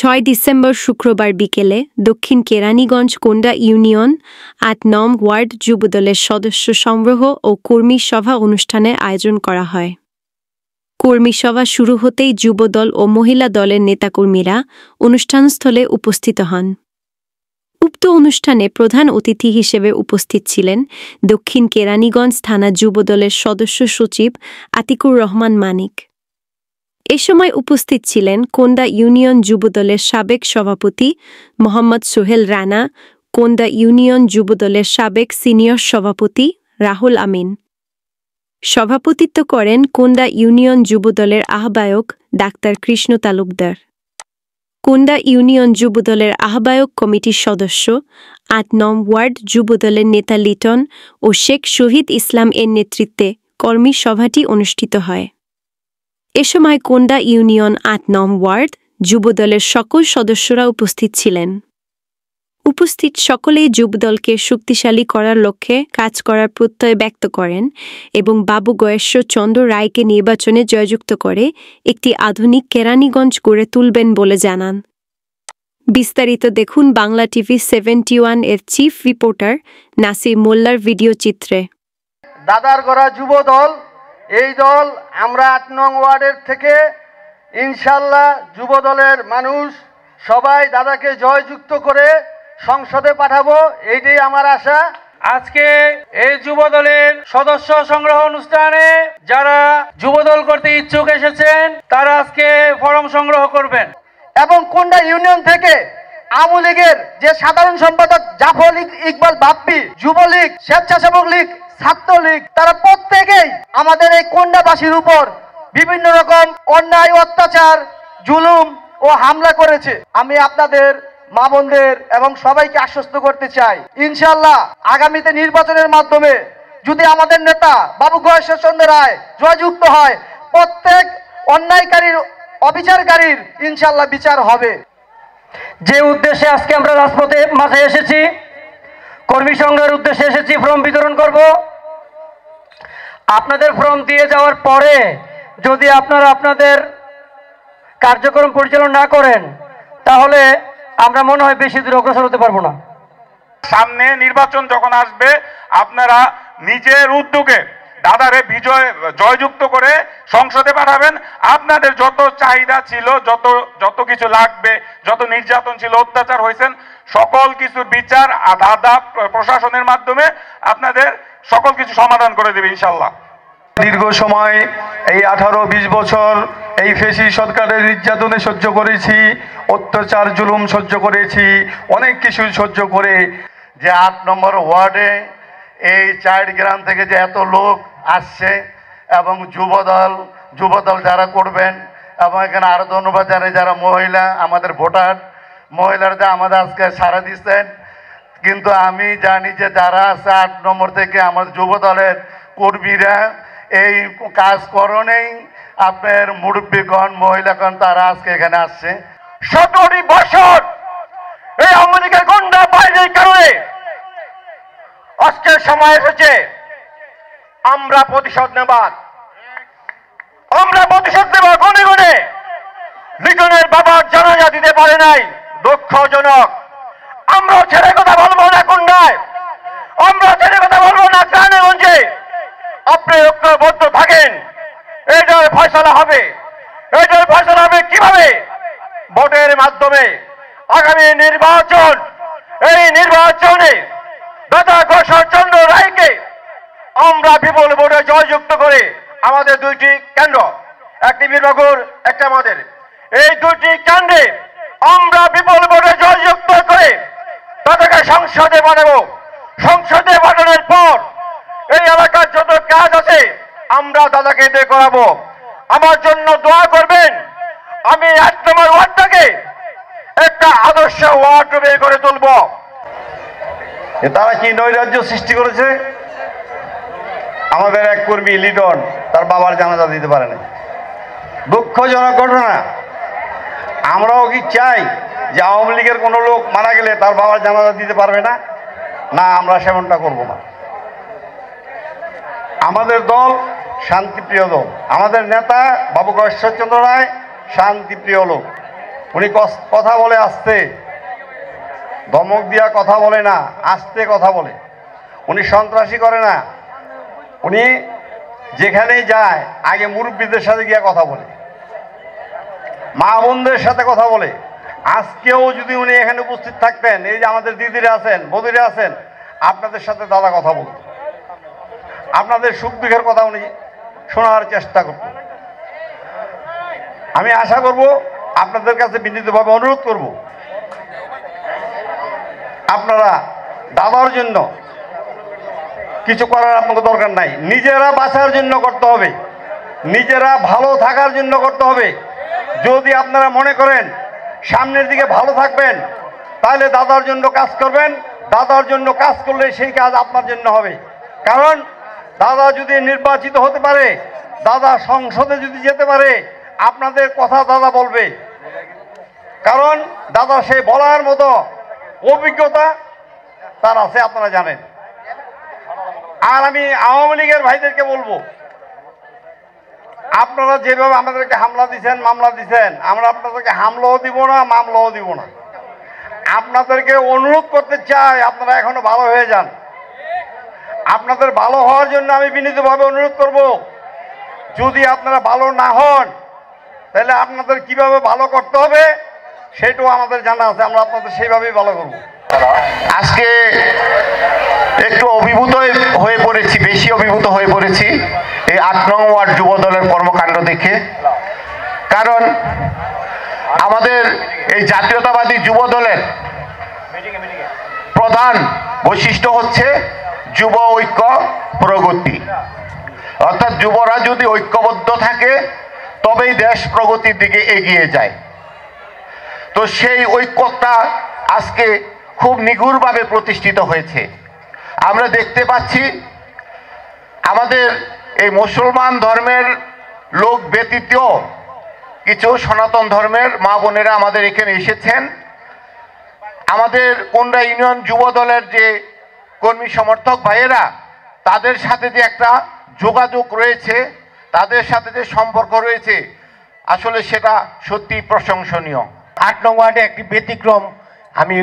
6 December শুক্রবার বিকেলে দক্ষিণ কেরানীগঞ্জ কোন্ডা ইউনিয়ন ৮ নং ওয়ার্ড যুবদলের সদস্য সংগ্রহ ও কর্মী সভা অনুষ্ঠানের আয়োজন করা হয়। কর্মী সভা শুরু হতেই যুবদল ও মহিলা দলের নেতাকর্মীরা অনুষ্ঠানস্থলে উপস্থিত হন। উক্ত অনুষ্ঠানে প্রধান অতিথি হিসেবে উপস্থিত ছিলেন দক্ষিণ কেরানীগঞ্জ থানা যুবদলের সদস্য সচিব আতিকুর রহমান মানিক। এ সময় উপস্থিত ছিলেন কোন্ডা ইউনিয়ন যুবদলের সাবেক সভাপতি মোহাম্মদ সোহেল রানা, কোন্ডা ইউনিয়ন যুবদলের সাবেক সিনিয়র সভাপতি রাহুল আমিন। সভাপতিত্ব করেন কোন্ডা ইউনিয়ন যুবদলের আহ্বায়ক ডাক্তার কৃষ্ণ তালুকদার। কোন্ডা ইউনিয়ন যুবদলের আহ্বায়ক কমিটির সদস্য ৮ নং ওয়ার্ড যুবদলের নেতা লিটন ও শেখ শহীদ ইসলাম এর নেতৃত্বে কর্মী সভাটি অনুষ্ঠিত হয়। এ সময় কোন্ডা ইউনিয়ন ৮ নং ওয়ার্ড যুবদলের সকল সদস্যরা উপস্থিত ছিলেন। উপস্থিত সকলেই যুবদলকে শক্তিশালী করার লক্ষ্যে কাজ করার প্রত্যয় ব্যক্ত করেন এবং বাবু গয়েশ্বর চন্দ্র রায়কে নির্বাচনে জয়যুক্ত করে একটি আধুনিক কেরানীগঞ্জ গড়ে তুলবেন বলে জানান। বিস্তারিত দেখুন বাংলা টিভি 71 এর চিফ রিপোর্টার নাসির মোল্লার ভিডিও চিত্রে। দাদার গড়া যুবদল, এই দল আমরা ৮ নং ওয়ার্ডের থেকে ইনশাল্লাহ যুবদলের মানুষ সবাই দাদাকে জয়যুক্ত করে সংসদে পাঠাবো, এইটাই আমার আশা। আজকে এই যুবদলের সদস্য সংগ্রহ অনুষ্ঠানে যারা যুবদল করতে ইচ্ছুক এসেছেন তারা আজকে ফর্ম সংগ্রহ করবেন। এবং কোন্ডা ইউনিয়ন থেকে আওয়ামী লীগের যে সাধারণ সম্পাদক জাফর ইকবাল বাপ্পি, যুবলীগ, স্বেচ্ছাসেবক লীগ, ছাত্রলীগ, তারা প্রত্যেকেই আমাদের এই কোন্ডাবাসীর উপর বিভিন্ন রকম অন্যায়, অত্যাচার, জুলুম ও হামলা করেছে। আমি আপনাদের মা বোনদের এবং সবাইকে আশ্বস্ত করতে চাই, ইনশাল্লাহ আগামীতে নির্বাচনের মাধ্যমে যদি আমাদের নেতা বাবু গয়েশ্বর চন্দ্র রায় জয়যুক্ত হয়, প্রত্যেক অন্যায়কারীর, অবিচারকারীর ইনশাল্লাহ বিচার হবে। যে উদ্দেশ্যে আজকে আমরা রাজপথে মাঠে এসেছি, কর্মী সংঘের উদ্দেশ্যে এসেছি, ফর্ম বিতরণ করব। আপনাদের ফর্ম দিয়ে যাওয়ার পরে যদি আপনারা আপনাদের কার্যক্রম পরিচালনা না করেন তাহলে আমরা মনে হয় বেশি দূর অগ্রসর হতে পারবো না। সামনে নির্বাচন যখন আসবে আপনারা নিজের উদ্যোগে দাদারে জয়যুক্ত করে সংসদে পাঠাবেন। আপনাদের যত চাহিদা ছিল, যত কিছু লাগবে, যত নির্যাতন ছিল, অত্যাচার হয়েছেন, সকল কিছুর বিচার দাদা প্রশাসনের মাধ্যমে আপনাদের সকল কিছু সমাধান করে দেবে ইনশাল্লাহ। দীর্ঘ সময় এই 18-20 বছর এই ফেসি সরকারের নির্যাতনে সহ্য করেছি, অত্যাচার জুলুম সহ্য করেছি, অনেক কিছু সহ্য করে যে ৮ নম্বর ওয়ার্ডে এই ৪ গ্রাম থেকে যে এত লোক আসছে এবং যুবদল যারা করবেন, এবং এখানে আরো ধন্যবাদ যারা মহিলা, আমাদের ভোটার মহিলারা আমাদের আজকে সাড়া দিচ্ছেন। কিন্তু আমি জানি যে যারা আছে ৮ নম্বর থেকে আমাদের যুবদলের কর্মীরা এই কাজ করণেই আপনার মুরব্বীগণ, মহিলাগণ তারা আজকে এখানে আসছে। 17টি বছর এই আওয়ামী লীগের গুন্ডা বাহিনীর কারণে আজকের সময় এসেছে আমরা প্রতিশোধ নেবার। আমরা প্রতিশোধ নেব গনে গনে। লিটনের বাবার জানাজা দিতে পারে নাই, দুঃখজনক। আমরা ছেড়ে কথা বলবো না কোন্ডায়, আমরা ছেড়ে কথা বলবো না কেরানীগঞ্জে। আপনি ঐক্যবদ্ধ থাকেন, এটার ফয়সালা হবে। এটার ফয়সালা হবে কিভাবে? ভোটের মাধ্যমে। আগামী নির্বাচন, এই নির্বাচনে দাদা গয়েশ্বর চন্দ্র রায়কে আমরা বিপুল ভোটে জয়যুক্ত করে আমাদের 2টি কেন্দ্র, একটি বীরবাগুর, একটা আমাদের, এই 2টি কেন্দ্রে আমরা বিপুল ভোটে জয়যুক্ত করে দাদাকে সংসদে পাঠাবো। সংসদে পাঠানোর পর এই এলাকার যত কাজ আছে আমরা দাদাকে দিয়ে করাবো। আমার জন্য দোয়া করবেন। আমি ৮ নম্বর ওয়ার্ডটাকে একটা আদর্শ ওয়ার্ড বের করে তুলব। তারা কি নৈরাজ্য সৃষ্টি করেছে? আমাদের এক কর্মী লিটন তার বাবার জানাজা দিতে পারে না, দুঃখজনক ঘটনা। আমরাও কি চাই যে আওয়ামী লীগের কোনো লোক মারা গেলে তার বাবার জানাজা দিতে পারবে না? না, আমরা সেমনটা করব না। আমাদের দল শান্তিপ্রিয় দল, আমাদের নেতা বাবু গয়েশ্বর চন্দ্র রায় শান্তিপ্রিয় লোক। উনি কথা বলে আস্তে, ধমক দিয়া কথা বলে না, আস্তে কথা বলে। উনি সন্ত্রাসী করে না, উনি যেখানেই যায় আগে মুরব্বীদের সাথে গিয়ে কথা বলে, মা বোনদের সাথে কথা বলে। আজকেও যদি উনি এখানে উপস্থিত থাকতেন, এই যে আমাদের দিদিরা আছেন, বৌদিরা আছেন, আপনাদের সাথে দাদা কথা বলত, আপনাদের সুখ দুঃখের কথা উনি শোনার চেষ্টা করত। আমি আশা করব, আপনাদের কাছে বিনীতভাবে অনুরোধ করব, আপনারা দাদার জন্য কিছু করার আপনাদের দরকার নাই, নিজেরা বাঁচার জন্য করতে হবে, নিজেরা ভালো থাকার জন্য করতে হবে। যদি আপনারা মনে করেন সামনের দিকে ভালো থাকবেন, তাহলে দাদার জন্য কাজ করবেন। দাদার জন্য কাজ করলে সেই কাজ আপনার জন্য হবে। কারণ দাদা যদি নির্বাচিত হতে পারে, দাদা সংসদে যদি যেতে পারে, আপনাদের কথা দাদা বলবে। কারণ দাদা সে বলার মতো অভিজ্ঞতা তার আছে, আপনারা জানেন। আর আমি আওয়ামী লীগের ভাইদেরকে বলবো, আপনারা যেভাবে আমাদেরকে হামলা দিচ্ছেন, মামলা দিচ্ছেন, আমরা আপনাদেরকে হামলাও দিব না, মামলাও দিব না। আপনাদেরকে অনুরোধ করতে চাই, আপনারা এখনো ভালো হয়ে যান। আপনাদের ভালো হওয়ার জন্য আমি বিনীতভাবে অনুরোধ করব, যদি আপনারা ভালো না হন, তাহলে আপনাদের কিভাবে ভালো করতে হবে সেটাও আমাদের জানা আছে, আমরা আপনাদের সেইভাবেই ভালো করব। আজকে একটু অভিভূত হয়ে পড়েছি, বেশি অভিভূত হয়ে পড়েছি এই ৮ নং ওয়ার্ড যুব দলের কর্মকাণ্ড দেখে। কারণ আমাদের এই জাতীয়তাবাদী যুব দলের প্রধান বৈশিষ্ট্য হচ্ছে যুব ঐক্য প্রগতি। অর্থাৎ যুবরা যদি ঐক্যবদ্ধ থাকে, তবেই দেশ প্রগতির দিকে এগিয়ে যায়। তো সেই ঐক্যটা আজকে খুব নিগুড়ভাবে প্রতিষ্ঠিত হয়েছে। আমরা দেখতে পাচ্ছি আমাদের এই মুসলমান ধর্মের লোক ব্যতীত কিছু সনাতন ধর্মের মা বোনেরা আমাদের এখানে এসেছেন। আমাদের কোন্ডা ইউনিয়ন যুব দলের যে কর্মী সমর্থক ভাইয়েরা, তাদের সাথে যে একটা যোগাযোগ রয়েছে, তাদের সাথে যে সম্পর্ক রয়েছে, আসলে সেটা সত্যি প্রশংসনীয়। ৮ নং ওয়ার্ডে একটি ব্যতিক্রম আমি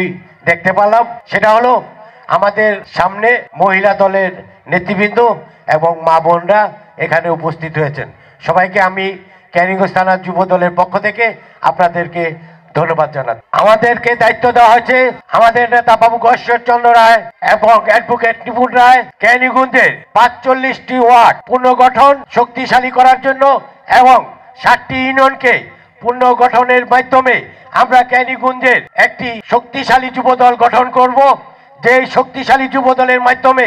দেখতে পেলাম, সেটা হলো আমাদের সামনে মহিলা দলের নেতৃবৃন্দ এবং মা বোনরা এখানে উপস্থিত হয়েছেন। সবাইকে আমি ক্যানিগঞ্জ থানা যুব দলের পক্ষ থেকে আপনাদেরকে ধন্যবাদ জানাই। আমাদেরকে দায়িত্ব দেওয়া হয়েছে আমাদের নেতা বাবু ঈশ্বরচন্দ্র রায় এবং অ্যাডভোকেট নিপুণ রায় ক্যানিগঞ্জের ৪৫টি ওয়ার্ড পুনর্গঠন শক্তিশালী করার জন্য এবং ৭টি ইউনিয়নকে পুনর্গঠনের মাধ্যমে আমরা ক্যানিগঞ্জের একটি শক্তিশালী যুবদল গঠন করব। যেই শক্তিশালী যুবদলের মাধ্যমে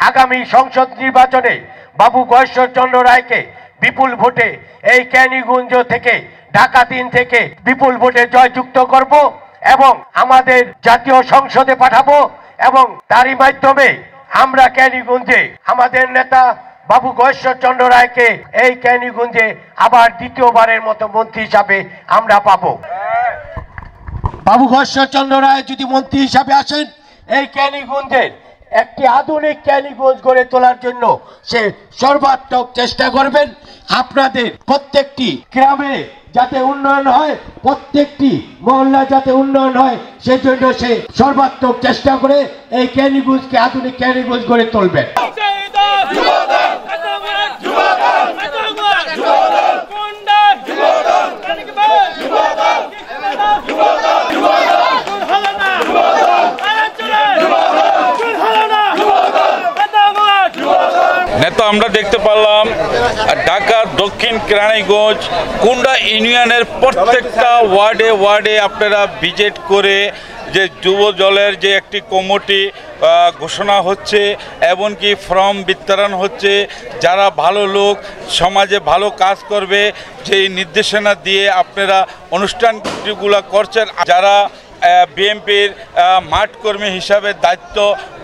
আগামী সংসদ নির্বাচনে বাবু ঈশ্বরচন্দ্র রায়কে বিপুল ভোটে এই ক্যানিগঞ্জ থেকে ঢাকা ৩ থেকে বিপুল ভোটে জয়যুক্ত করব এবং আমাদের জাতীয় সংসদে পাঠাবো। এবং তারই মাধ্যমে আমরা ক্যানিগঞ্জে আমাদের নেতা বাবু ঈশ্বরচন্দ্র রায়কে এই ক্যানিগঞ্জে আবার দ্বিতীয়বারের মতো মন্ত্রী হিসাবে আমরা পাবো। বাবু ঈশ্বরচন্দ্র রায় যদি মন্ত্রী হিসাবে আসেন, এই ক্যানিগঞ্জের একটি আধুনিক ক্যানিগঞ্জ গড়ে তোলার জন্য সে সর্বাত্মক চেষ্টা করবেন। আপনাদের প্রত্যেকটি গ্রামে যাতে উন্নয়ন হয়, প্রত্যেকটি মহল্লা যাতে উন্নয়ন হয়, সেজন্য সে সর্বাত্মক চেষ্টা করে এই ক্যানিগঞ্জকে আধুনিক ক্যানিগঞ্জ গড়ে তুলবেন। নেতা আমরা দেখতে পারলাম ঢাকা দক্ষিণ কেরানীগঞ্জ কোন্ডা ইউনিয়নের প্রত্যেকটা ওয়ার্ডে ওয়ার্ডে আপনারা ভিজিট করে যে যুব দলের যে একটি কমিটি ঘোষণা হচ্ছে, এমনকি ফর্ম বিতরণ হচ্ছে। যারা ভালো লোক সমাজে ভালো কাজ করবে সেই নির্দেশনা দিয়ে আপনারা অনুষ্ঠানগুলো করছেন। যারা বিএনপির মাঠ কর্মী হিসাবে দায়িত্ব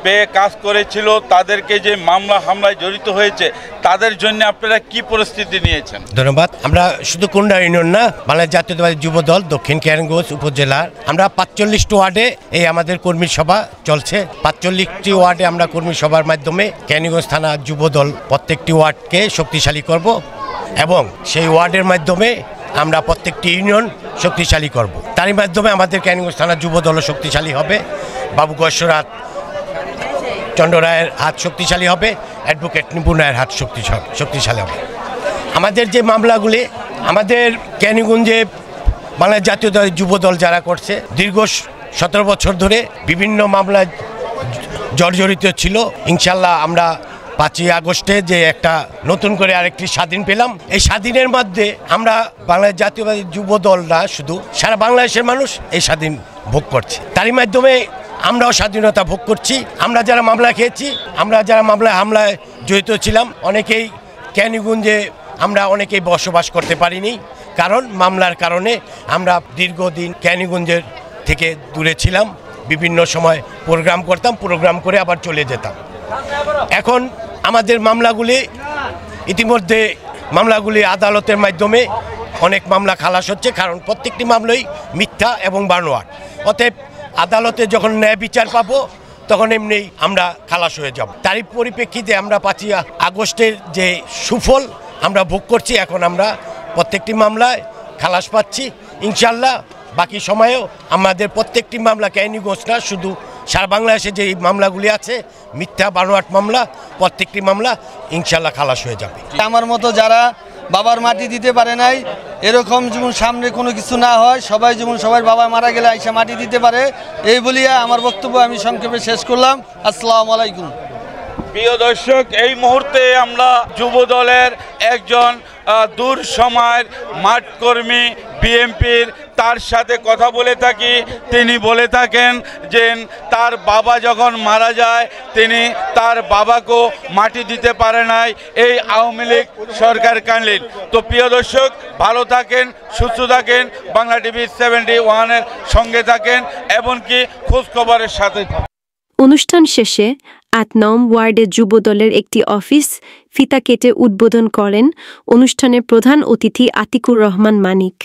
পেয়ে কাজ করেছিল, তাদেরকে যে মামলা হামলায় জড়িত হয়েছে, তাদের জন্য আপনারা কি পরিস্থিতি নিয়েছেন? ধন্যবাদ। আমরা শুধু কোন্ডা ইউনিয়ন না, বাংলাদেশ জাতীয়তাবাদী যুব দল দক্ষিণ কেরানীগঞ্জ উপজেলার আমরা ৪৫টি ওয়ার্ডে এই আমাদের কর্মী সভা চলছে। ৪৫টি ওয়ার্ডে আমরা কর্মী সভার মাধ্যমে কেরানীগঞ্জ থানা যুব দল প্রত্যেকটি ওয়ার্ডকে শক্তিশালী করব এবং সেই ওয়ার্ডের মাধ্যমে আমরা প্রত্যেকটি ইউনিয়ন শক্তিশালী করব। তারই মাধ্যমে আমাদের ক্যানিগঞ্জ থানার যুব দল শক্তিশালী হবে, বাবু গশ্বরাত চন্দ্র রায়ের হাত শক্তিশালী হবে, অ্যাডভোকেট নিপুণ রায়ের হাত শক্তিশালী হবে। আমাদের যে মামলাগুলি আমাদের ক্যানিগঞ্জে বাংলাদেশ জাতীয় যুব দল যারা করছে দীর্ঘ 17 বছর ধরে বিভিন্ন মামলায় জর্জরিত ছিল। ইনশাল্লাহ আমরা 5ই আগস্টে যে একটা নতুন করে আরেকটি স্বাধীন পেলাম, এই স্বাধীনের মধ্যে আমরা বাংলাদেশ জাতীয়বাদী যুব দল না, শুধু সারা বাংলাদেশের মানুষ এই স্বাধীন ভোগ করছে। তারই মাধ্যমে আমরাও স্বাধীনতা ভোগ করছি। আমরা যারা মামলা খেয়েছি, আমরা যারা হামলায় জড়িত ছিলাম, অনেকেই ক্যানিগঞ্জে আমরা অনেকেই বসবাস করতে পারিনি, কারণ মামলার কারণে আমরা দীর্ঘদিন ক্যানিগঞ্জের থেকে দূরে ছিলাম। বিভিন্ন সময় প্রোগ্রাম করে আবার চলে যেতাম। এখন আমাদের ইতিমধ্যে মামলাগুলি আদালতের মাধ্যমে অনেক মামলা খালাস হচ্ছে, কারণ প্রত্যেকটি মামলাই মিথ্যা এবং বানোয়াট। অতএব আদালতে যখন ন্যায় বিচার পাবো তখন এমনি আমরা খালাস হয়ে যাব। তারই পরিপ্রেক্ষিতে আমরা 5ই আগস্টের যে সুফল আমরা ভোগ করছি, এখন আমরা প্রত্যেকটি মামলায় খালাস পাচ্ছি। ইনশাল্লাহ বাকি সময়েও আমাদের প্রত্যেকটি মামলা ক্যানিগঞ্জ না, শুধু সারা বাংলাদেশে যে মামলাগুলি আছে মিথ্যা বানোয়াট মামলা, প্রত্যেকটি মামলা ইনশাল্লাহ খালাস হয়ে যাবে। আমার মতো যারা বাবার মাটি দিতে পারে নাই, এরকম যেমন সামনে কোনো কিছু না হয়, সবাই যেমন সবার বাবা মারা গেলে আইসা মাটি দিতে পারে, এই বলিয়া আমার বক্তব্য আমি সংক্ষেপে শেষ করলাম। আসসালামু আলাইকুম। প্রিয় দর্শক, এই মুহূর্তে আমরা যুব দলের একজন দূর সময়ের মাঠকর্মী বিএমপির তার সাথে কথা বলে থাকি। তিনি বলে থাকেন যে তার বাবা যখন মারা যায় তিনি তার বাবাকেও মাটি দিতে পারে নাই এই আওয়ামী লীগ সরকারকালীন। তো প্রিয় দর্শক, ভালো থাকেন, সুস্থ থাকেন, বাংলা টিভি 71-এর সঙ্গে থাকেন, এমনকি খোঁজখবরের সাথে থাকেন। অনুষ্ঠান শেষে 8 নং ওয়ার্ডে যুব দলের একটি অফিস ফিতা কেটে উদ্বোধন করেন অনুষ্ঠানের প্রধান অতিথি আতিকুর রহমান মানিক।